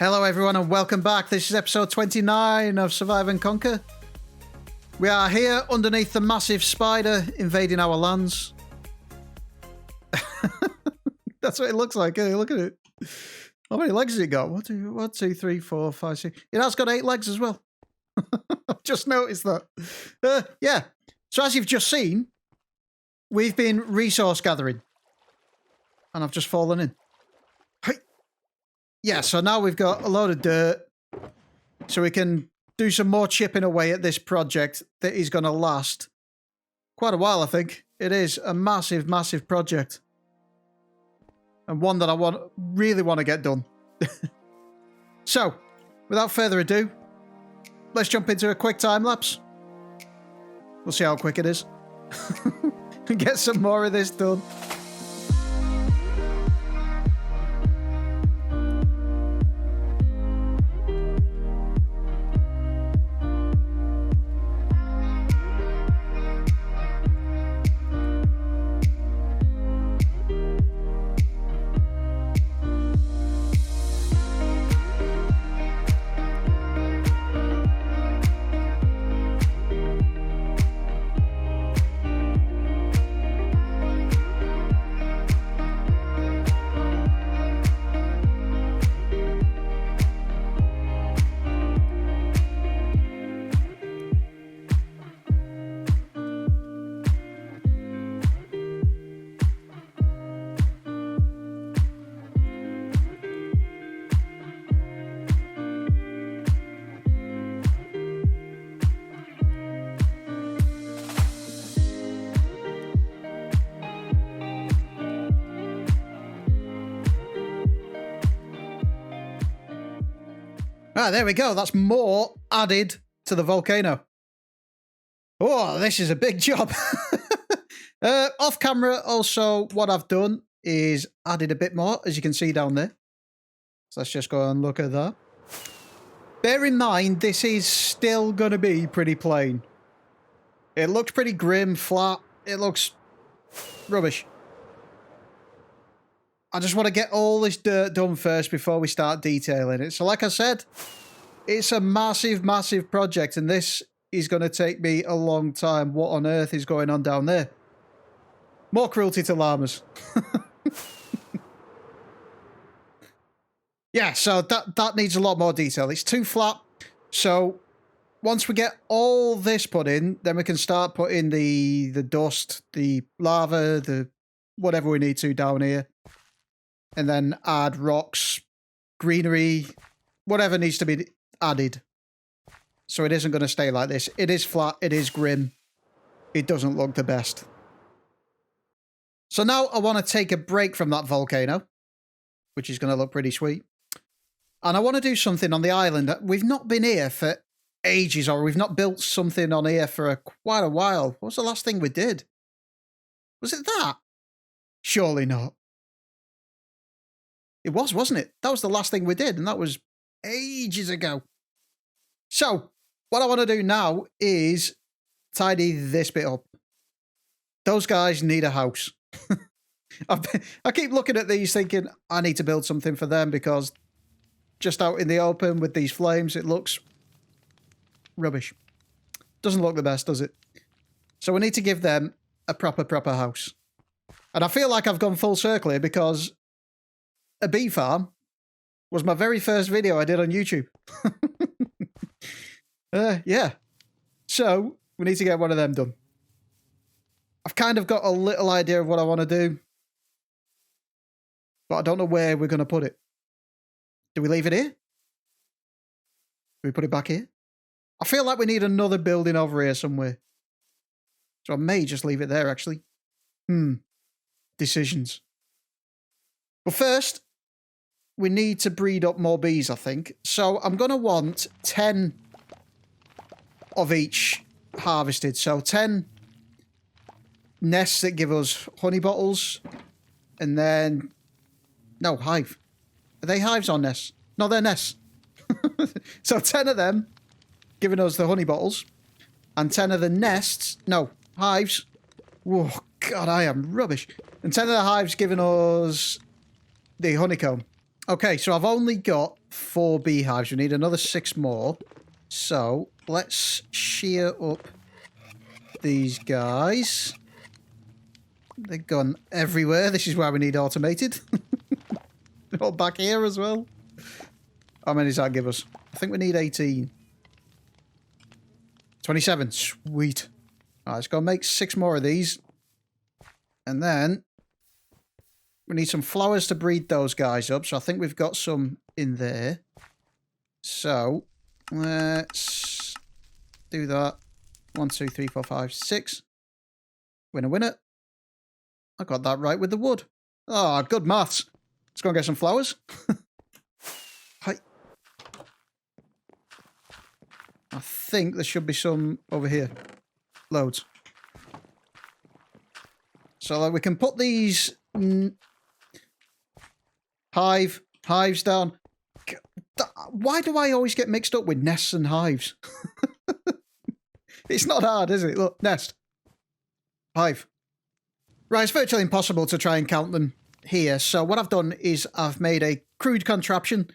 Hello everyone and welcome back. This is episode 29 of Survive and Conquer. We are here underneath the massive spider invading our lands. That's what it looks like. Hey, look at it. How many legs has it got? One, two, three, four, five, six. It has got 8 legs as well. I've just noticed that. Yeah. So as you've just seen, we've been resource gathering. And I've just fallen in. Yeah, so now we've got a load of dirt. So we can do some more chipping away at this project that is going to last quite a while, I think. It is a massive, massive project. And one that I really want to get done. So, without further ado, let's jump into a quick time lapse. We'll see how quick it is. And get some more of this done. Ah, there we go. That's more added to the volcano. Oh, this is a big job. Off camera, also, what I've done is added a bit more, as you can see down there. So let's just go and look at that. Bear in mind, this is still going to be pretty plain. It looks pretty grim, flat. It looks rubbish. I just want to get all this dirt done first before we start detailing it. So like I said, it's a massive, massive project, and this is going to take me a long time. What on earth is going on down there? More cruelty to llamas. Yeah, so that needs a lot more detail. It's too flat. So once we get all this put in, then we can start putting the dust, the lava, the whatever we need to down here. And then add rocks, greenery, whatever needs to be added. So it isn't going to stay like this. It is flat. It is grim. It doesn't look the best. So now I want to take a break from that volcano, which is going to look pretty sweet. And I want to do something on the island. We've not been here for ages, or we've not built something on here for quite a while. What was the last thing we did? Was it that? Surely not. It was, wasn't it? That was the last thing we did, and that was ages ago. So, what I want to do now is tidy this bit up. Those guys need a house. I keep looking at these thinking, I need to build something for them, because just out in the open with these flames, it looks rubbish. Doesn't look the best, does it? So we need to give them a proper house. And I feel like I've gone full circle here, because a bee farm was my very first video I did on YouTube. Yeah. So, we need to get one of them done. I've kind of got a little idea of what I want to do, but I don't know where we're going to put it. Do we leave it here? Do we put it back here? I feel like we need another building over here somewhere. So I may just leave it there, actually. Decisions. But first, we need to breed up more bees, I think. So I'm going to want 10 of each harvested. So 10 nests that give us honey bottles. And then... No, hive. Are they hives or nests? No, they're nests. So 10 of them giving us the honey bottles. And 10 of the nests... No, hives. Whoa, God, I am rubbish. And 10 of the hives giving us the honeycomb. Okay, so I've only got 4 beehives. We need another 6 more. So let's shear up these guys. They've gone everywhere. This is why we need automated. Oh, back here as well. How many does that give us? I think we need 18. 27. Sweet. Alright, let's go make 6 more of these. And then we need some flowers to breed those guys up. So I think we've got some in there. So let's do that. 1, 2, 3, 4, 5, 6. Winner, winner. I got that right with the wood. Oh, good maths. Let's go and get some flowers. Hi. I think there should be some over here. Loads. So like, we can put these hives down. Why do I always get mixed up with nests and hives? It's not hard, is it? Look, nest. Hive. Right, it's virtually impossible to try and count them here. So what I've done is I've made a crude contraption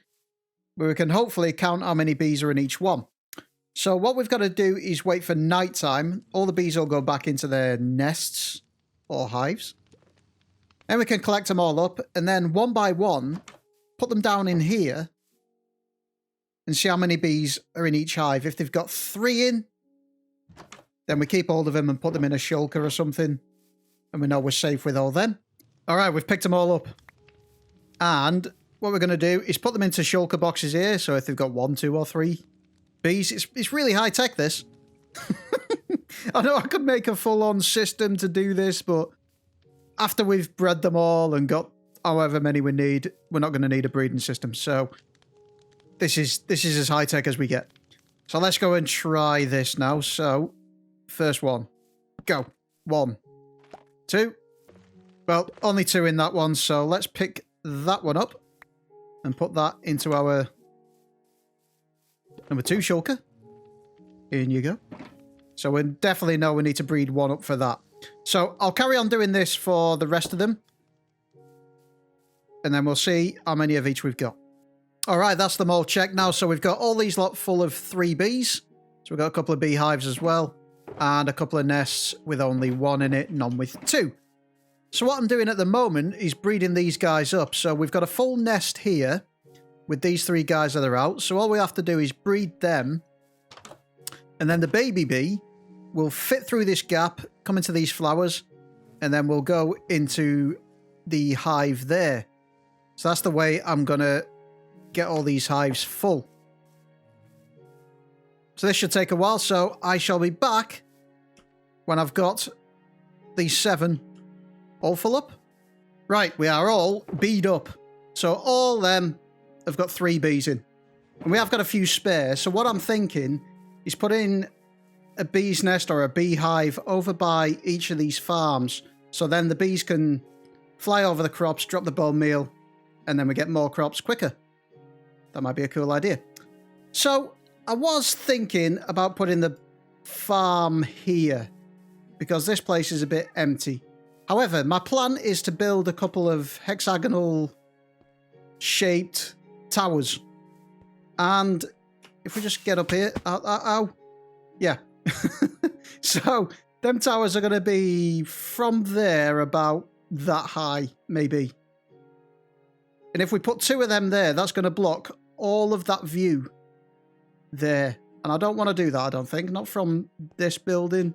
where we can hopefully count how many bees are in each one. So what we've got to do is wait for nighttime. All the bees will go back into their nests or hives. Then we can collect them all up and then one by one put them down in here and see how many bees are in each hive. If they've got 3 in, then we keep hold of them and put them in a shulker or something. And we know we're safe with all them. All right, we've picked them all up. And what we're going to do is put them into shulker boxes here. So if they've got 1, 2, or 3 bees, it's really high tech, this. I know I could make a full-on system to do this, but after we've bred them all and got however many we need, we're not going to need a breeding system. So this is as high tech as we get. So let's go and try this now. So first one, go. 1, 2. Well, only 2 in that one, so let's pick that one up and put that into our number 2 shulker. In you go. So we definitely know we need to breed 1 up for that. So I'll carry on doing this for the rest of them. And then we'll see how many of each we've got. All right, that's them all checked now. So we've got all these lot full of 3 bees. So we've got a couple of beehives as well. And a couple of nests with only 1 in it, none with 2. So what I'm doing at the moment is breeding these guys up. So we've got a full nest here with these 3 guys that are out. So all we have to do is breed them. And then the baby bee will fit through this gap, come into these flowers, and then we'll go into the hive there. So that's the way I'm going to get all these hives full. So this should take a while, so I shall be back when I've got these 7 all full up. Right, we are all beed up. So all them have got 3 bees in. And we have got a few spare, so what I'm thinking is putting a bee's nest or a beehive over by each of these farms. So then the bees can fly over the crops, drop the bone meal, and then we get more crops quicker. That might be a cool idea. So I was thinking about putting the farm here because this place is a bit empty. However, my plan is to build a couple of hexagonal shaped towers. And if we just get up here, yeah. So them towers are going to be from there about that high, maybe. And if we put 2 of them there, that's going to block all of that view there. And I don't want to do that, I don't think. Not from this building.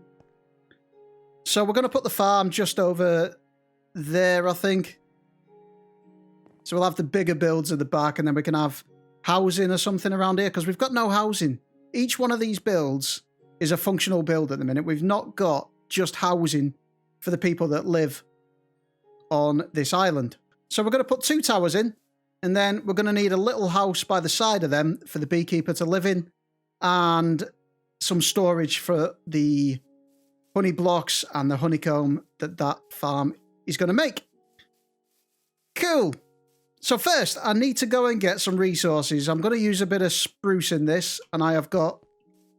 So we're going to put the farm just over there, I think. So we'll have the bigger builds at the back, and then we can have housing or something around here, because we've got no housing. Each one of these builds is a functional build at the minute. We've not got just housing for the people that live on this island. So we're going to put 2 towers in, and then we're going to need a little house by the side of them for the beekeeper to live in, and some storage for the honey blocks and the honeycomb that farm is going to make. Cool. So first, I need to go and get some resources. I'm going to use a bit of spruce in this, and I have got,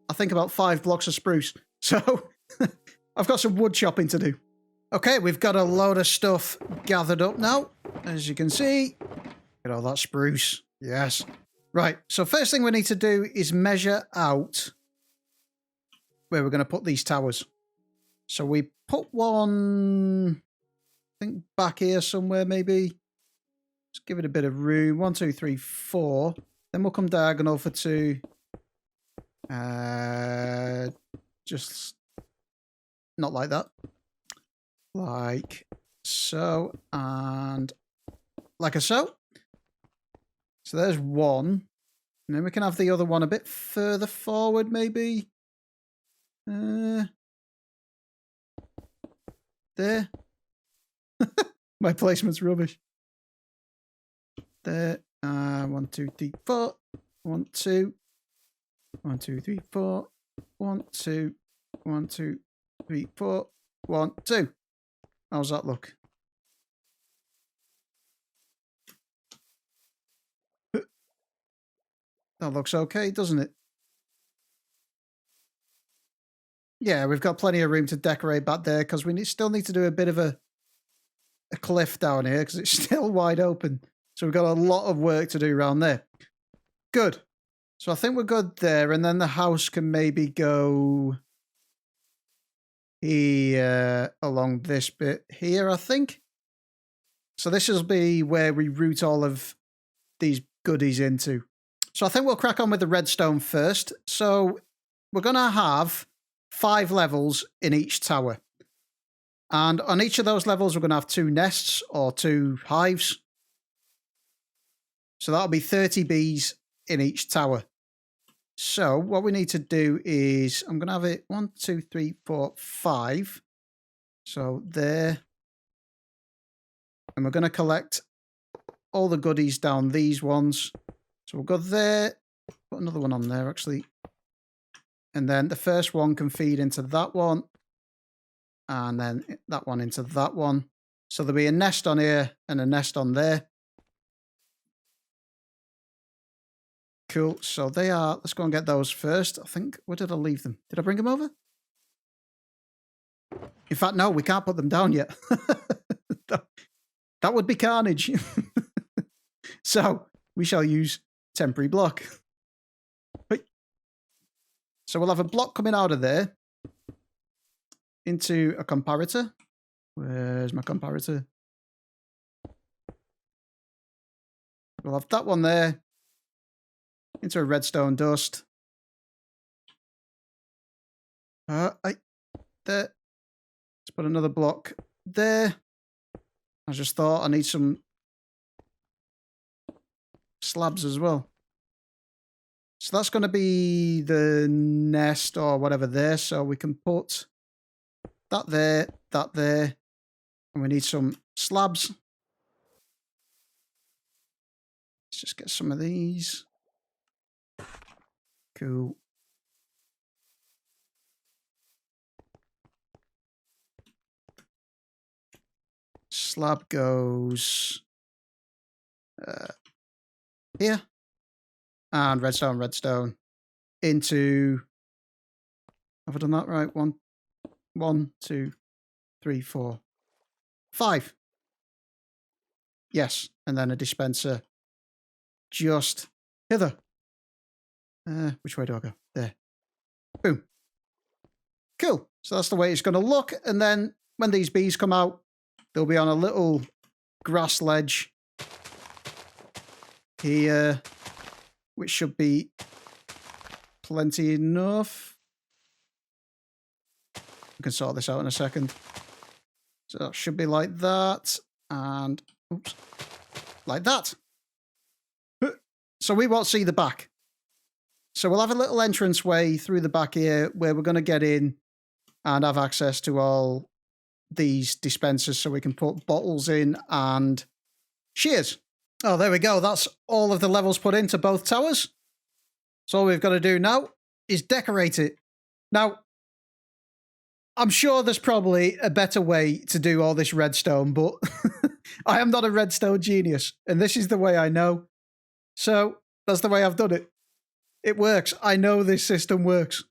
I think, about 5 blocks of spruce. So I've got some wood chopping to do. Okay, we've got a load of stuff gathered up now, as you can see. Look at all that spruce. Yes. Right, so first thing we need to do is measure out where we're going to put these towers. So we put one, I think, back here somewhere maybe. Let's give it a bit of room. 1, 2, 3, 4. Then we'll come diagonal for 2. Just not like that. Like so, and like so. So there's one. And then we can have the other one a bit further forward, maybe. There. My placement's rubbish. There. 1, 2, 3, 4. 1, 2. 1, 2, 3, 4. 1, 2. 1, 2, 3, 4. 1, 2. How's that look? That looks okay, doesn't it? Yeah, we've got plenty of room to decorate back there because we still need to do a bit of a cliff down here because it's still wide open. So we've got a lot of work to do around there. Good. So I think we're good there. And then the house can maybe go here along this bit here, I think. So this will be where we route all of these goodies into. So I think we'll crack on with the redstone first. So we're going to have 5 levels in each tower. And on each of those levels, we're going to have 2 nests or 2 hives. So that'll be 30 bees in each tower. So what we need to do is, I'm going to have it 1, 2, 3, 4, 5. So there. And we're going to collect all the goodies down these ones. So we'll go there, put another one on there actually. And then the first one can feed into that one. And then that one into that one. So there'll be a nest on here and a nest on there. Cool. So they are, let's go and get those first. I think, where did I leave them? Did I bring them over? In fact, no, we can't put them down yet. That would be carnage. So we shall use temporary block. So we'll have a block coming out of there into a comparator. Where's my comparator? We'll have that one there into a redstone dust. There. Let's put another block there. I just thought I need some slabs as well. So that's going to be the nest or whatever there. So we can put that there, and we need some slabs. Let's just get some of these. Cool. Slab goes here. And redstone into, have I done that right? 1, 2, 3, 4, 5. Yes, and then a dispenser just hither. Which way do I go? There. Boom. Cool. So that's the way it's going to look. And then when these bees come out, they'll be on a little grass ledge here, which should be plenty enough. We can sort this out in a second. So that should be like that. And, oops, like that. So we won't see the back. So we'll have a little entranceway through the back here where we're going to get in and have access to all these dispensers so we can put bottles in and shears. Oh, there we go. That's all of the levels put into both towers. So all we've got to do now is decorate it. Now, I'm sure there's probably a better way to do all this redstone, but I am not a redstone genius, and this is the way I know. So that's the way I've done it. It works. I know this system works.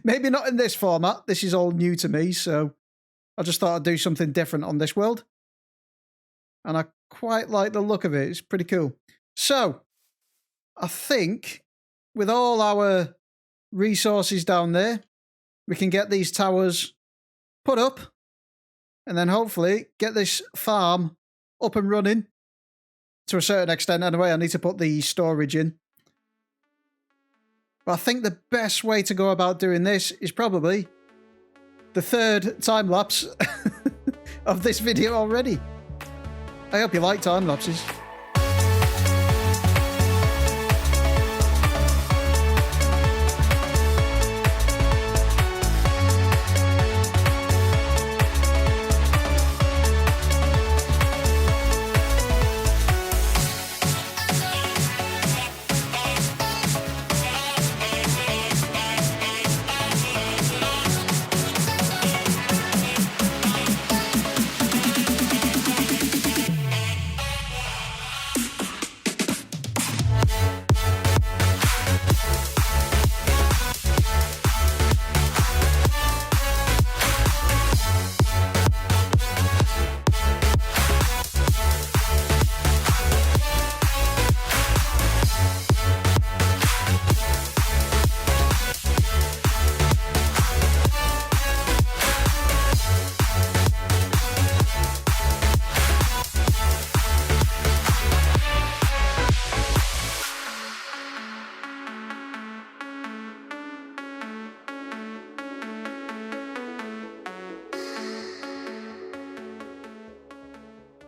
Maybe not in this format. This is all new to me, so I just thought I'd do something different on this world. And I quite like the look of it. It's pretty cool. So, I think with all our resources down there, we can get these towers put up and then hopefully get this farm up and running to a certain extent. Anyway, I need to put the storage in. But I think the best way to go about doing this is probably the third time lapse of this video already. I hope you like time lapses.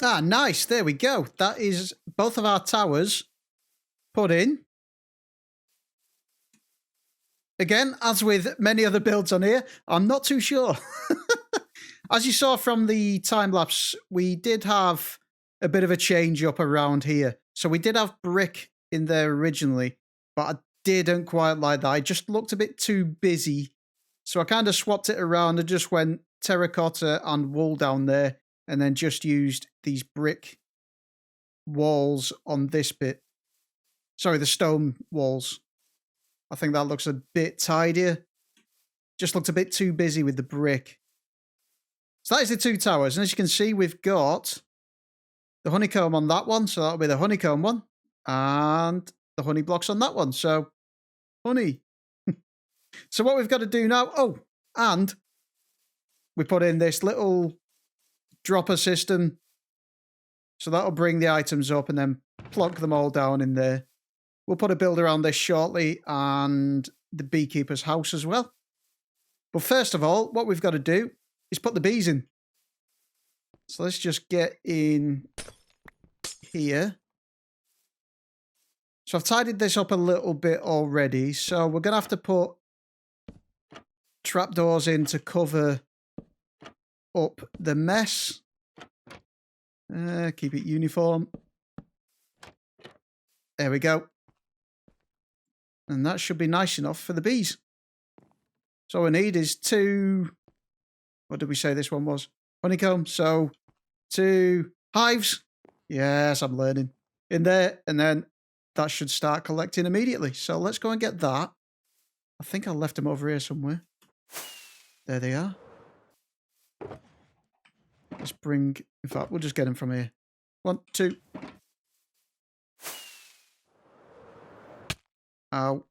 Ah, nice. There we go. That is both of our towers put in. Again, as with many other builds on here, I'm not too sure. As you saw from the time-lapse, we did have a bit of a change up around here. So we did have brick in there originally, but I didn't quite like that. It just looked a bit too busy. So I kind of swapped it around and just went terracotta and wool down there, and then just used these brick walls on this bit. Sorry, the stone walls. I think that looks a bit tidier. Just looked a bit too busy with the brick. So that is the two towers. And as you can see, we've got the honeycomb on that one. So that'll be the honeycomb one. And the honey blocks on that one. So, honey. So what we've got to do now... Oh, and we put in this little dropper system. So that'll bring the items up and then plonk them all down in there. We'll put a build around this shortly and the beekeeper's house as well. But first of all, what we've got to do is put the bees in. So let's just get in here. So I've tidied this up a little bit already. So we're going to have to put trapdoors in to cover up the mess. Keep it uniform. There we go. And that should be nice enough for the bees. So all we need is two... What did we say this one was? Honeycomb. So 2 hives. Yes, I'm learning. In there. And then that should start collecting immediately. So let's go and get that. I think I left them over here somewhere. There they are. Let's bring... In fact, we'll just get them from here. 1, 2. Ow.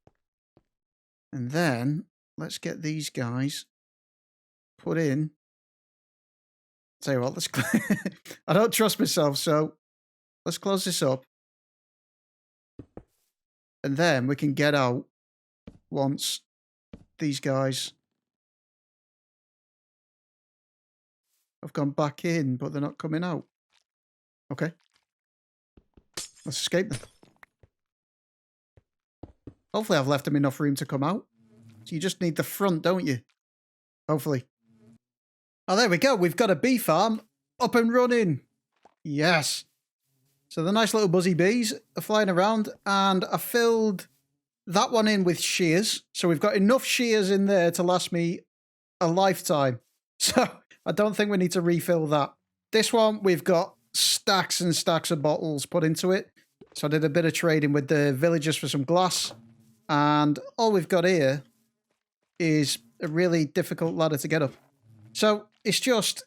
And then, let's get these guys put in. Tell you what, let's... I don't trust myself, so let's close this up. And then we can get out once these guys have gone back in, but they're not coming out. Okay. Let's escape them. Hopefully I've left them enough room to come out. So you just need the front, don't you? Hopefully. Oh, there we go. We've got a bee farm up and running. Yes. So the nice little buzzy bees are flying around, and I filled that one in with shears. So we've got enough shears in there to last me a lifetime. So I don't think we need to refill that. This one, we've got stacks and stacks of bottles put into it. So I did a bit of trading with the villagers for some glass. And all we've got here is a really difficult ladder to get up. So it's just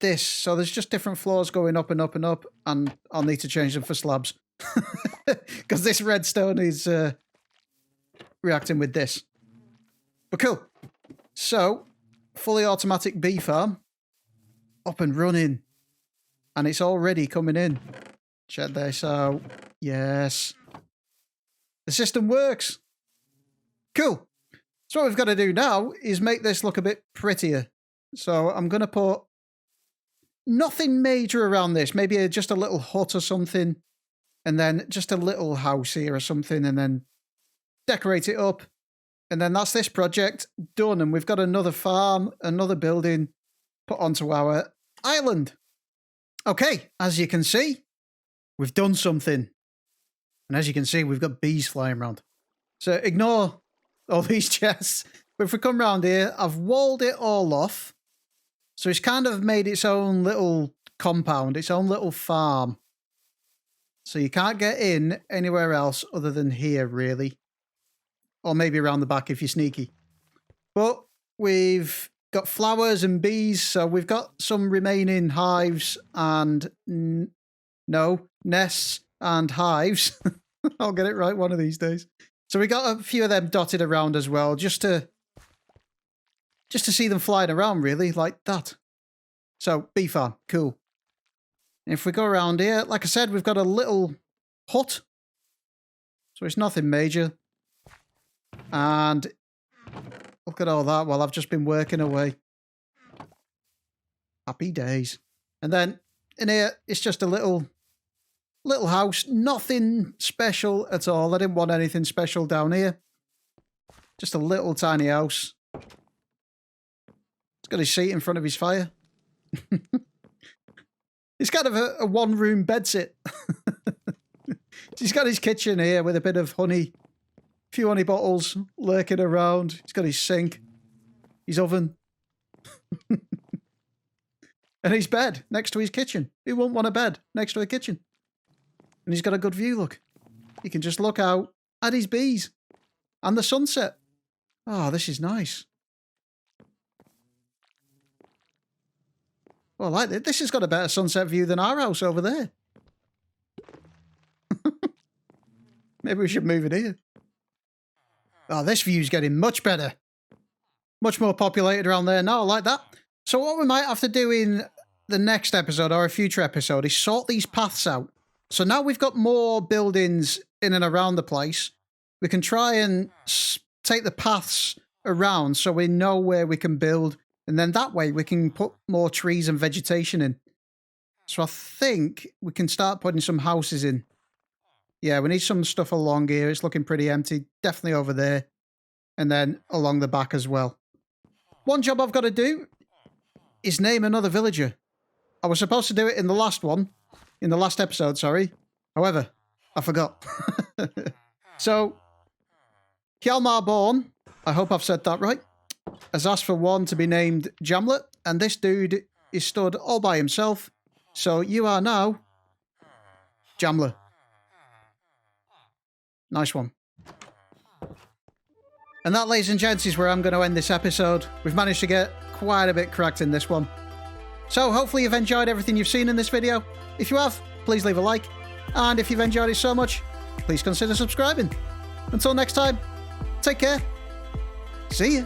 this. So there's just different floors going up and up and up. And I'll need to change them for slabs. Because this redstone is reacting with this. But cool. So, fully automatic bee farm. Up and running. And it's already coming in. Check this out. Yes. The system works. Cool. So what we've got to do now is make this look a bit prettier. So I'm going to put nothing major around this. Maybe just a little hut or something. And then just a little house here or something. And then decorate it up. And then that's this project done. And we've got another farm, another building put onto our island. Okay, as you can see, we've done something. And as you can see, we've got bees flying around. So ignore all these chests. But if we come around here, I've walled it all off. So it's kind of made its own little compound, its own little farm. So you can't get in anywhere else other than here, really. Or maybe around the back if you're sneaky. But we've got flowers and bees, so we've got some remaining hives and... nests and hives. I'll get it right one of these days. So we got a few of them dotted around as well, just to see them flying around, really, like that. So, bee farm, cool. If we go around here, like I said, we've got a little hut. So it's nothing major. And look at all that while I've just been working away. Happy days. And then in here, it's just a little house. Nothing special at all. I didn't want anything special down here. Just a little tiny house. He's got his seat in front of his fire. It's kind of a one-room bedsit. He's got his kitchen here with a bit of honey. A few honey bottles lurking around. He's got his sink. His oven. And his bed next to his kitchen. Who wouldn't want a bed next to a kitchen? And he's got a good view, look. He can just look out at his bees. And the sunset. Oh, this is nice. Well, I like it. This has got a better sunset view than our house over there. Maybe we should move it here. Oh, this view's getting much better. Much more populated around there now. I like that. So what we might have to do in the next episode or a future episode is sort these paths out. So now we've got more buildings in and around the place. We can try and take the paths around so we know where we can build. And then that way we can put more trees and vegetation in. So I think we can start putting some houses in. Yeah, we need some stuff along here. It's looking pretty empty. Definitely over there. And then along the back as well. One job I've got to do is name another villager. I was supposed to do it in the last one. In the last episode, sorry. However, I forgot. So, Hjalmar Born, I hope I've said that right, has asked for one to be named Jamlet. And this dude is stood all by himself. So you are now Jamler. Nice one. And that, ladies and gents, is where I'm going to end this episode. We've managed to get quite a bit cracked in this one. So hopefully you've enjoyed everything you've seen in this video. If you have, please leave a like. And if you've enjoyed it so much, please consider subscribing. Until next time, take care. See ya.